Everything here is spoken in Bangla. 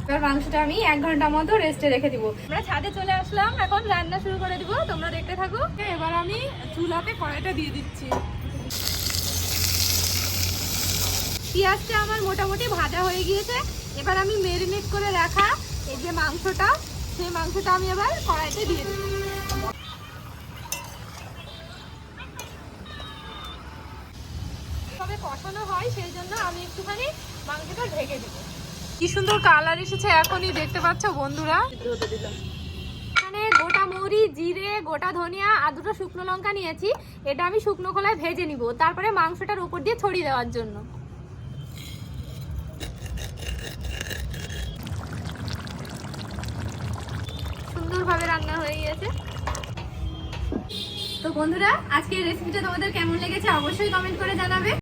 এবার মাংসটা আমি 1 ঘন্টা মতো রেস্টে রেখে দিব। আমরা ছাদে চলে আসলাম, এখন রান্না শুরু করে দিব, তোমরা দেখতে থাকো। এবার আমি চুলাতে কড়াইটা দিয়ে দিচ্ছি। পেঁয়াজটা আমার মোটামুটি ভাজা হয়ে গিয়েছে। এবার আমি ম্যারিনেট করে রাখা এই যে মাংসটা, সেই মাংসটা আমি এবার কড়াইতে দিয়ে দেব। তবে কষানো হয় সেই জন্য আমি একটুখানি মাংসটা ঢেকে দেব। কি সুন্দর কালার এসেছে এখনই দেখতে পাচ্ছ বন্ধুরা। এখানে গোটা মৌরি, জিরে, গোটা ধনিয়া আর 2টো শুকনো লঙ্কা নিয়েছি। এটা আমি শুকনো খোলায় ভেজে নিব, তারপরে মাংসটার উপর দিয়ে ছড়িয়ে দেওয়ার জন্য। সুন্দরভাবে রান্না হয়ে গিয়েছে। তো বন্ধুরা, আজকের রেসিপিটা তোমাদের কেমন লেগেছে অবশ্যই কমেন্ট করে জানাবে।